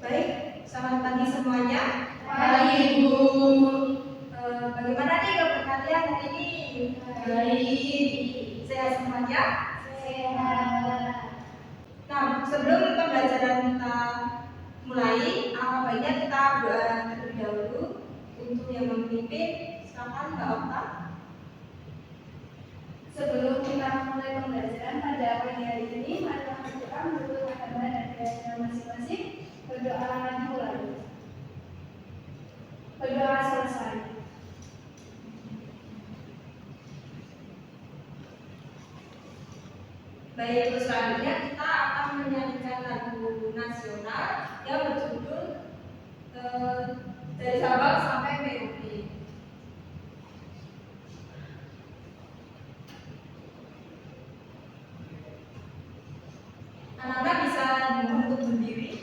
Baik, selamat pagi semuanya. Pagi, Bu. Bagaimana nih kabar kalian hari ini? Baik. Sehat semuanya? Sehat. Nah, sebelum pembelajaran kita mulai, apa baiknya kita berdoa terlebih dahulu untuk yang memimpin. Silakan Mbak Okta. Sebelum kita mulai pembelajaran pada pagi hari ini, mari kita menurut agama dan keyakinan masing-masing. Berdoa dimulai. Berdoa selesai. Baik, terus selanjutnya kita akan menyanyikan lagu nasional yang berjudul Dari Sabang sampai Merauke. Anak-anak bisa dimohon untuk berdiri.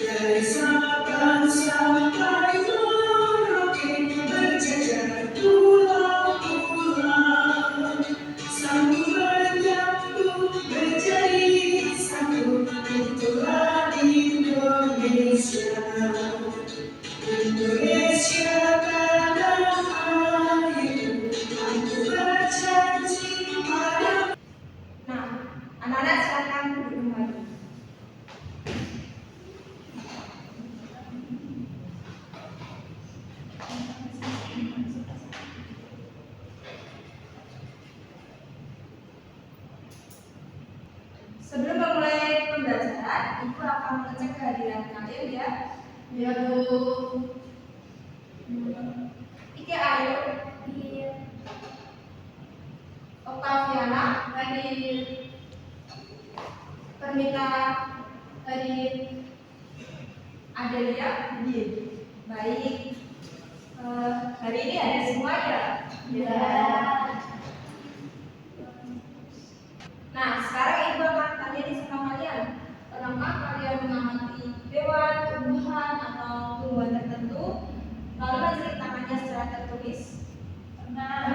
Dari Sabang sampai Merauke berjajar pulau-pulau, sambutan nyambut menjadi satu, itulah Indonesia. Indonesia tanah airku, aku berjanji pada. Nah, anak-anak silakan duduk kembali. Sebelum memulai pembelajaran, Ibu akan mengecek kehadiran kalian ya. Ya, Bu. Ike Ayu, Oktaviana, Hadir. Permita, Hadir. Adelia, hadir. Baik. Hari ini ada semua ya? Ya. Nah, sekarang Ibu akan tanya di sama kalian. Pernahkah kalian mengamati hewan, tumbuhan, atau tumbuhan tertentu, lalu menceritakannya secara tertulis? Benar.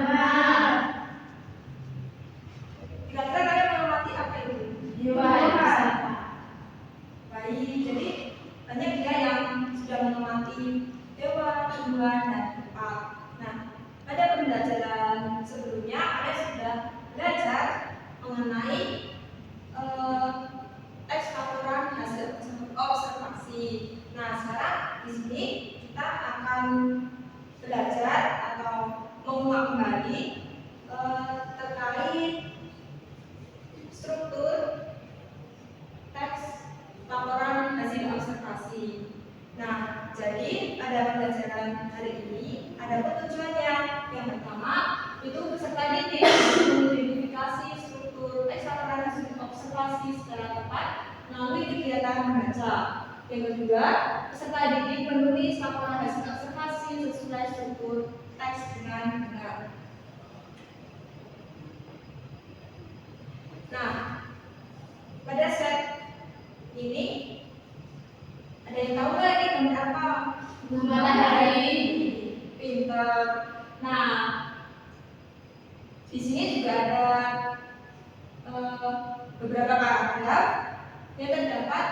Kira-kira kalian mengamati apa itu? Hewan. Baik, jadi banyak dia yang sudah mengamati hewan, tumbuhan, dan tempat. Nah, pada pembelajaran sebelumnya kalian sudah belajar mengenai teks laporan hasil observasi. Nah, sekarang di sini kita akan belajar atau menguak kembali terkait struktur teks laporan hasil observasi. Nah, jadi pada pembelajaran hari ini ada tujuannya. Yang pertama itu peserta didik mengidentifikasi struktur teks laporan hasil observasi secara tepat melalui kegiatan membaca. Yang kedua, peserta didik menulis laporan hasil observasi sesuai struktur teks dengan benar. Nah, pada set ini ada yang tahu nggak ini gambar apa? Matahari. Pinter. Nah, di sini juga ada beberapa paragraf yang terdapat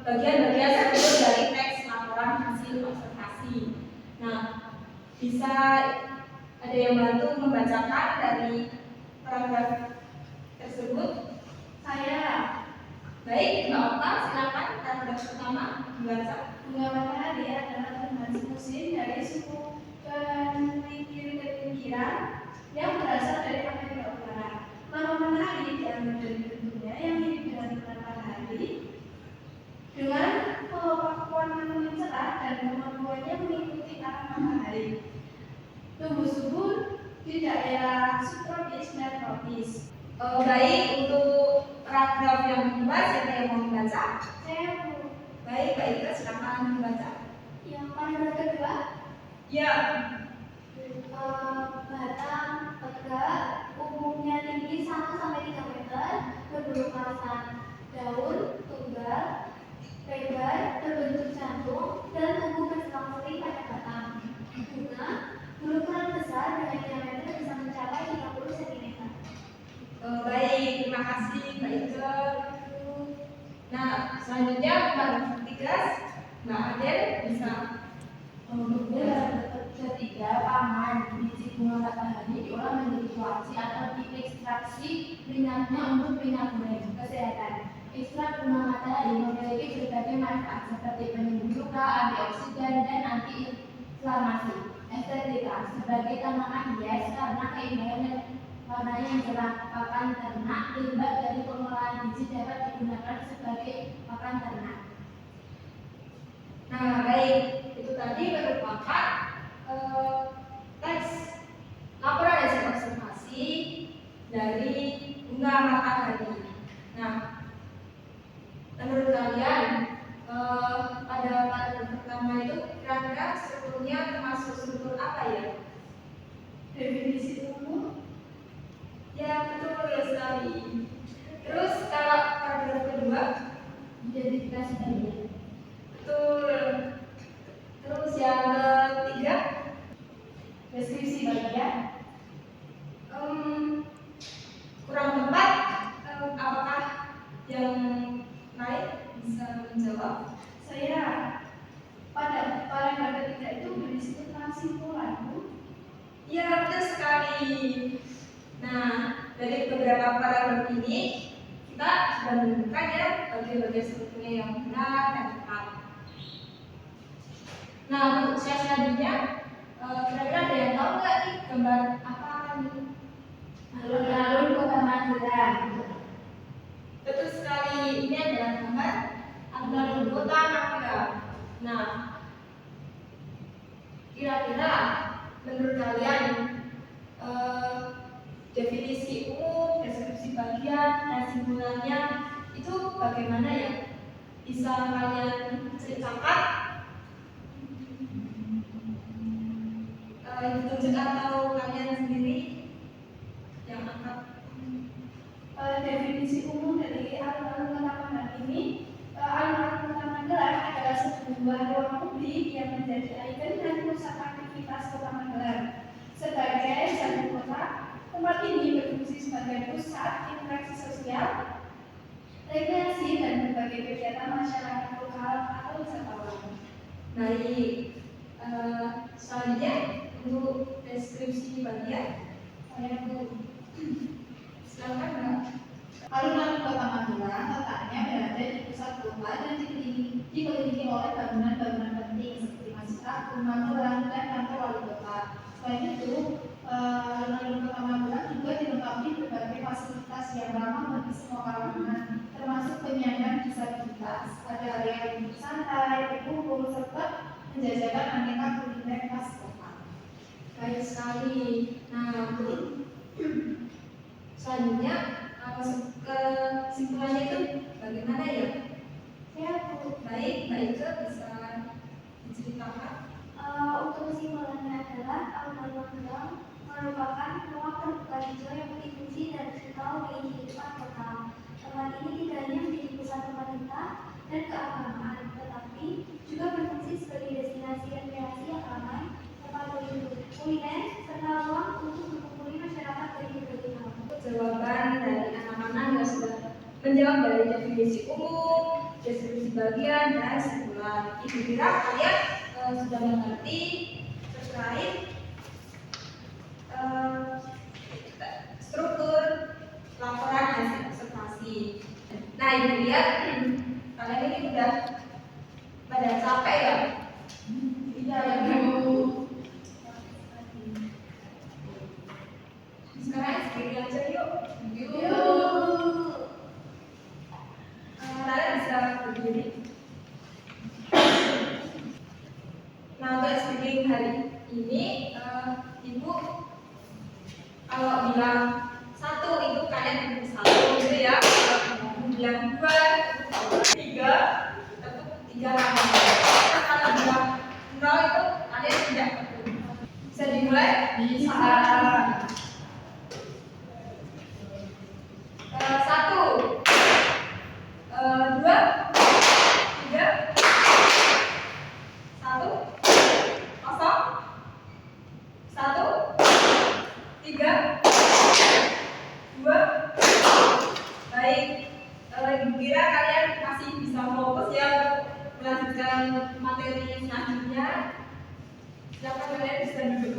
bagian-bagian struktur dari teks laporan hasil observasi. Nah, bisa ada yang bantu membacakan dari paragraf tersebut? Saya. Baik, Mbak Okta, silakan paragraf pertama dibaca. Bunga matahari adalah teman musim dari suku pemikiran yang berasal dari Amerika Utara. Nama matahari diambil dari bentuknya yang mirip dengan matahari, dengan warna kuning cerah dan kemampuannya mengikuti arah matahari. Tumbuh subur di daerah subtropis dan tropis. Baik, untuk paragraf yang kedua, siapa yang mau membaca? Saya mau. Baik, Mbak Ika, silakan membaca. Yang paragraf kedua. Ya. Batang tegak, umumnya tinggi 1 sampai 3 meter, berbulu kawasan daun, tunggal, lebar, berbentuk jantung, dan tumbuh berselang-seling pada batang. Bunga berukuran besar dengan diameter bisa mencapai 30 cm. Baik, terima kasih Mbak Ike. Nah, selanjutnya Mbak Tigas, Mbak Adel bisa. Untuk dalam bentuk ketiga, pangan biji bunga matahari diolah menjadi kuarci atau diekstraksi minyaknya untuk minyak goreng. Kesehatan. Ekstrak bunga matahari memiliki berbagai manfaat seperti penyembuh luka, antioksidan, dan anti-inflamasi. Estetika. Sebagai tanaman hias karena keindahan dan warna yang cerah, pakan ternak, limbah dari pengolahan biji dapat digunakan sebagai pakan ternak. Nah, baik, itu tadi merupakan teks laporan hasil observasi dari bunga matahari. Nah, menurut kalian pada paragraf pertama itu kira-kira strukturnya termasuk struktur apa ya? Definisi umum. Ya, betul ya sekali. Terus kalau paragraf kedua, Identifikasi bagian. betul. Terus yang ketiga, Deskripsi bagian. kurang tepat. Apakah yang lain bisa menjawab? Saya pada paragraf ketiga itu berisi tentang simpulan, Bu. Ya, betul sekali. Nah, dari beberapa paragraf ini kita sudah menemukan ya bagian-bagian strukturnya yang benar dan tepat. Nah, untuk saya selanjutnya, kira-kira ada yang tahu nggak nih gambar apa nih? Alun-alun Kota Magelang. Betul sekali, ini adalah gambar alun-alun Kota Magelang. Nah, kira-kira menurut kalian definisi umum, deskripsi bagian, dan simpulannya itu bagaimana ya? Bisa kalian ceritakan? Ditunjuk atau kalian sendiri yang angkat? Definisi umum dari alun-alun Kota Magelang ini, alun-alun Kota Magelang adalah sebuah ruang publik yang menjadi ikon dan pusat aktivitas Kota Magelang. Sebagai jalur kota, tempat ini berfungsi sebagai pusat interaksi sosial, rekreasi, dan berbagai kegiatan masyarakat lokal atau wisatawan. Baik, selanjutnya untuk deskripsi bagian, saya Bu. Silakan Mbak. Alun-alun Kota Magelang letaknya berada di pusat kota dan dikelilingi oleh bangunan-bangunan penting seperti Masjid Agung, Magelang, dan kantor wali kota. Selain itu, alun-alun Kota Magelang juga dilengkapi berbagai fasilitas yang ramah bagi semua kalangan, termasuk penyandang disabilitas. Ada area untuk santai, berkumpul, serta menjajakan aneka kuliner khas kota. Baik sekali. Nah, untuk selanjutnya masuk ke simpulannya itu bagaimana ya? Ya, Bu. Baik, Mbak Ike bisa diceritakan. Untuk kesimpulannya adalah alun-alun Magelang merupakan ruang terbuka hijau yang berfungsi dan vital bagi kehidupan kota. Tempat ini tidak hanya menjadi pusat pemerintah dan keagamaan, tetapi juga berfungsi sebagai destinasi rekreasi yang ramai, tempat kuliner, serta ruang untuk berkumpulnya masyarakat dari berbagai kalangan. Jawaban dari anak-anak yang sudah menjawab dari definisi umum, deskripsi bagian, dan simpulan. Ibu kira kalian sudah mengerti terkait struktur laporan hasil observasi. Nah, ibu lihat kalian ini udah pada capek ya? Tidak, Ibu. Sekarang sendiri aja yuk. Kalian bisa berdiri. Nah, untuk speaking hari ini, ibu kalau bilang satu itu kalian tepuk satu gitu ya. Kalau bilang dua, tepuk tiga, tepuk tiga lagi. Terus kalau bilang nol itu kalian tidak tepuk. Bisa dimulai? Bisa. Satu,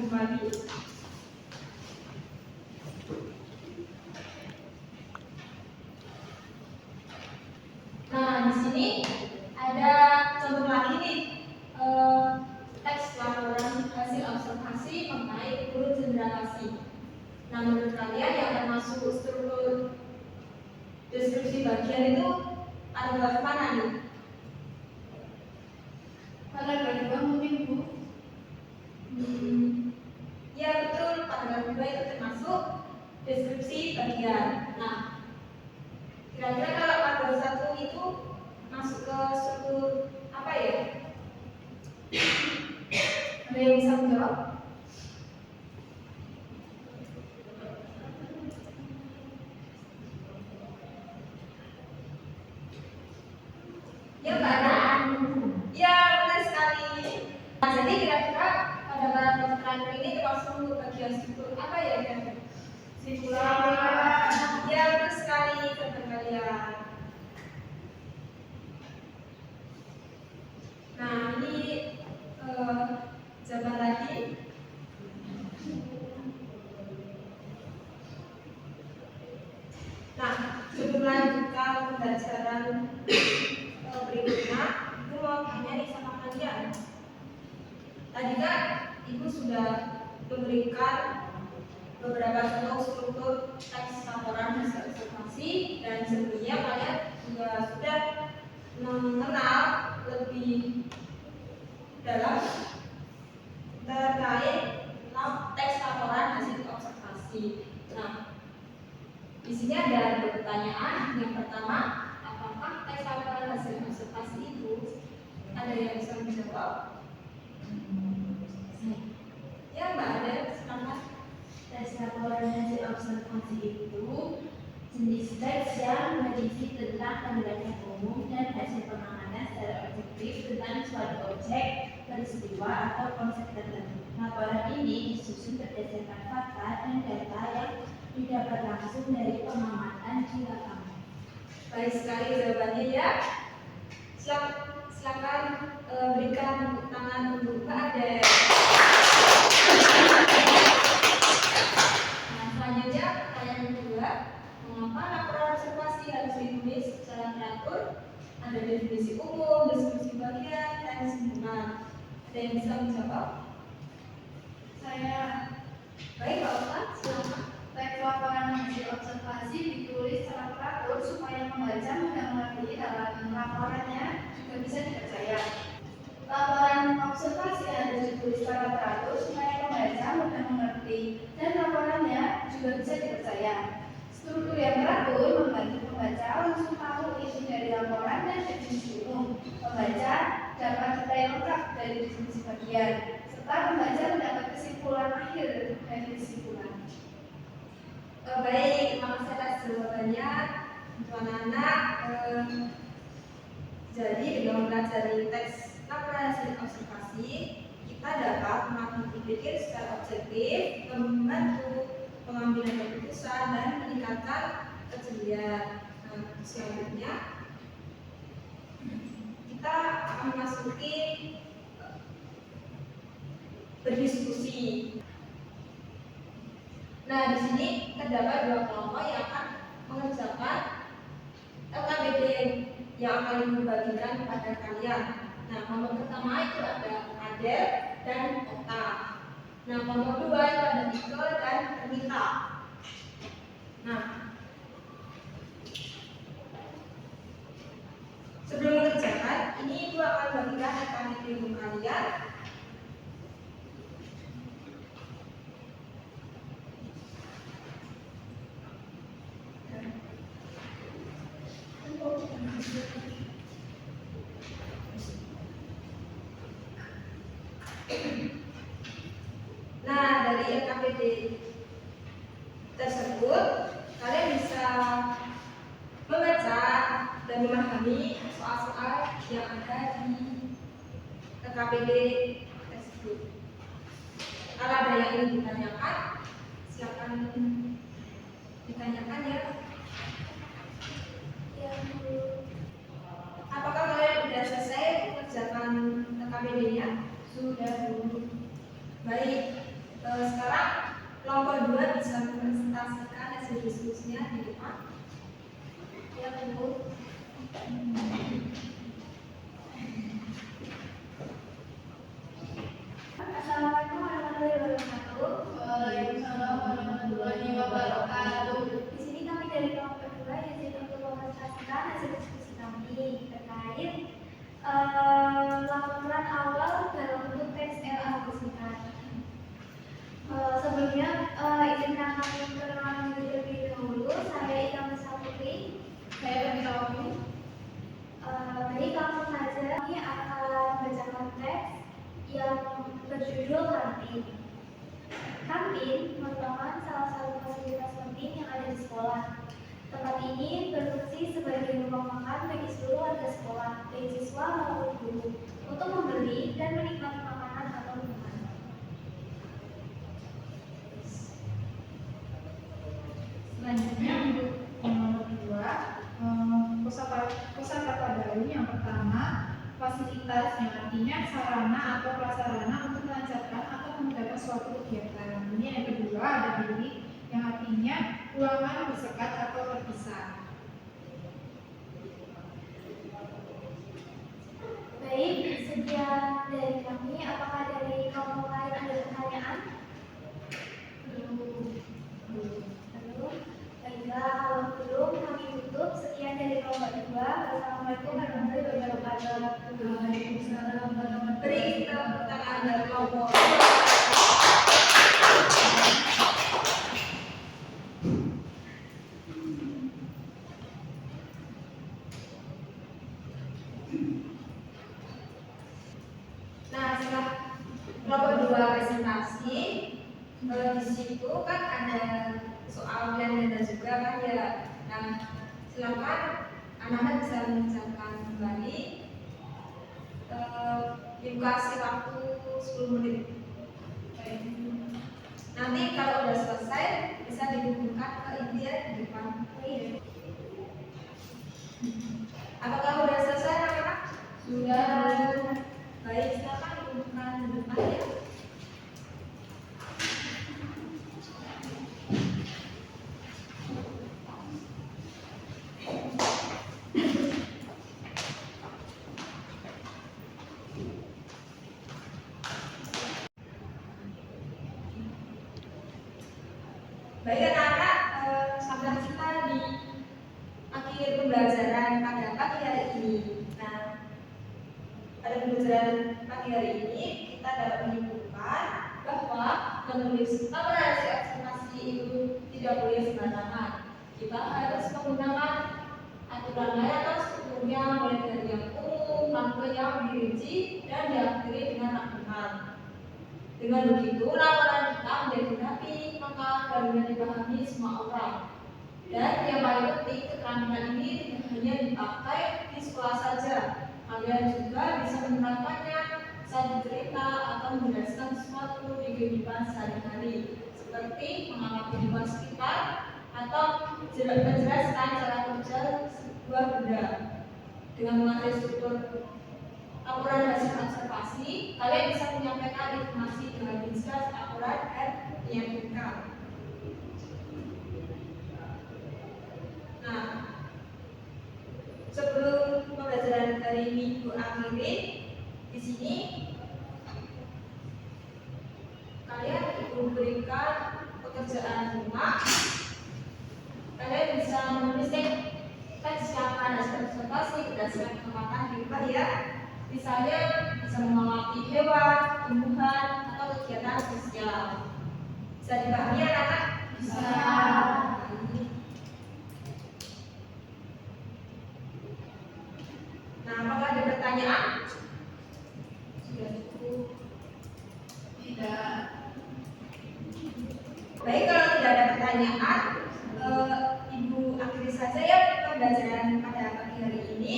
kembali. Nah, di sini ada contoh lagi nih, teks laporan hasil observasi mengenai huruf generasi. Nah, menurut kalian yang termasuk struktur deskripsi bagian itu adalah mana nih? Paragraf 2 mungkin Bu. Ya betul, paragraf 2 itu termasuk deskripsi bagian. Nah, kira-kira kalau paragraf 1 itu masuk ke struktur apa ya? Ada yang bisa menjawab? Ya, Mbak Ana? Ya, benar sekali. Nah, jadi kira-kira pada paragraf terakhir ini termasuk bagian struktur apa ya? Simpulan. Ya, benar sekali teman kalian. Nah, ini jawaban lagi. Nah, sebelum melanjutkan pembelajaran berikutnya, Ibu mau tanya nih sama kalian. Tadi kan Ibu sudah memberikan beberapa contoh struktur teks laporan hasil observasi, dan sebelumnya kalian juga sudah mengenal lebih dalam terkait teks laporan hasil observasi. Nah, di sini ada dua pertanyaan. Yang pertama, apakah teks laporan hasil observasi itu ada yang bisa menjawab? Ya, Mbak, ada silakan. Tes laporan hasil observasi itu jenis teks yang berisi tentang penjelasan umum dan hasil pengamatan secara objektif tentang suatu objek, peristiwa, atau konsep tertentu. Laporan ini disusun berdasarkan fakta dan data yang didapat langsung dari pengamatan di lapangan. Baik sekali jawabannya ya. Silakan berikan tepuk tangan untuk Mbak Ade. Nah, selanjutnya pertanyaan kedua, mengapa laporan observasi harus ditulis secara teratur? Ada definisi umum, deskripsi bagian, dan simpulan. Ada yang bisa menjawab? Saya Baik, Pak Ustaz, silakan. teks laporan hasil observasi ditulis secara teratur supaya pembaca mudah mengerti dan laporannya juga bisa dipercaya. Laporan observasi harus ditulis secara teratur supaya pembaca mudah mengerti dan laporannya juga bisa dipercaya. Struktur yang teratur membantu pembaca langsung tahu isi dari laporan dan definisi umum. Pembaca dapat detail lengkap dari definisi bagian, serta pembaca mendapat kesimpulan akhir dari kesimpulan. Baik, terima kasih atas jawabannya, Tuan anak. Jadi dengan mempelajari teks laporan hasil observasi, kita dapat melakukan berpikir secara objektif, membantu pengambilan keputusan, dan meningkatkan kejelian. Selanjutnya, kita akan memasuki berdiskusi. Nah, di sini terdapat dua kelompok yang akan mengerjakan LKBD yang akan dibagikan kepada kalian. Nah, kelompok pertama itu ada Adel dan Ota. Nah, kelompok kedua itu ada Iko dan Ernita. Nah, sebelum mengerjakan, ini Ibu akan bagikan LKBD kalian. Nah, dari LKPD tersebut, kalian bisa membaca dan memahami soal-soal yang ada di LKPD tersebut. Kalau ada yang ingin ditanyakan, silakan ditanyakan ya. Apakah kalian sudah selesai mengerjakan LKPD-nya? Sudah, Bu. Baik, berfungsi sebagai ruang makan bagi seluruh warga sekolah, baik siswa maupun guru, untuk membeli dan menikmati makanan atau minuman. Selanjutnya untuk yang nomor 2, kosakata baru yang pertama, fasilitas yang artinya sarana atau prasarana untuk melancarkan atau memudahkan suatu kegiatan. Kemudian yang kedua ada bilik yang artinya ruangan bersekat atau terpisah. Baik, sekian dari kami. Apakah dari kaum lain ada pertanyaan? Belum. Baiklah, kalau belum kami tutup. Sekian dari kelompok 2. Wassalamualaikum warahmatullahi wabarakatuh. Beri kita pertanyaan dari kelompok. Nah, setelah kelompok 2 presentasi, di situ kan ada soal dan juga kan ya. Nah, silakan anak-anak bisa mengerjakan kembali. Dikasih waktu 10 menit. Nanti kalau udah selesai bisa dihubungkan ke India di depan. Apakah udah selesai anak-anak? Sudah. Baik, silakan dihubungkan di depan ya. Baik anak-anak, sampai kita di akhir pembelajaran pada pagi hari ini. Nah, pada pembelajaran pagi hari ini kita dapat menyimpulkan bahwa menulis narasi observasi itu tidak boleh sembarangan. Kita harus menggunakan aturan lain atau strukturnya mulai dari yang umum sampai yang dirinci dan diakhiri dengan rangkuman. Dengan begitu, laporan kita menjadi rapi, maka dapat dipahami semua orang. Dan yang paling penting, keterampilan ini tidak hanya dipakai di sekolah saja. Kalian juga bisa menerapkannya saat bercerita atau menjelaskan sesuatu di kehidupan sehari-hari, seperti mengamati kehidupan sekitar atau menjelaskan cara kerja sebuah benda. Dengan mengatur struktur laporan hasil observasi, kalian bisa menyampaikan informasi dengan jelas, akurat, dan meyakinkan. Nah, sebelum pembelajaran hari minggu akhiri, di sini kalian diberikan pekerjaan rumah. Kalian bisa menulis teks siapan hasil observasi berdasarkan kesempatan di rumah ya. Misalnya bisa mengamati hewan, tumbuhan, atau kegiatan sosial. Bisa dipahami anak-anak? Bisa. Nah, apakah ada pertanyaan? Sudah cukup? Tidak. Baik, kalau tidak ada pertanyaan, Ibu akhiri saja ya pembelajaran pada pagi hari ini.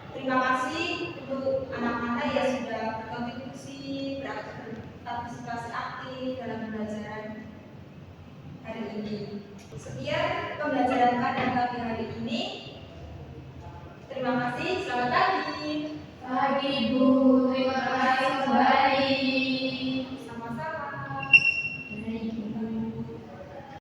Terima kasih untuk anak-anak yang sudah berkontribusi, berpartisipasi aktif dalam pembelajaran hari ini. Sekian pembelajaran pada pagi hari ini.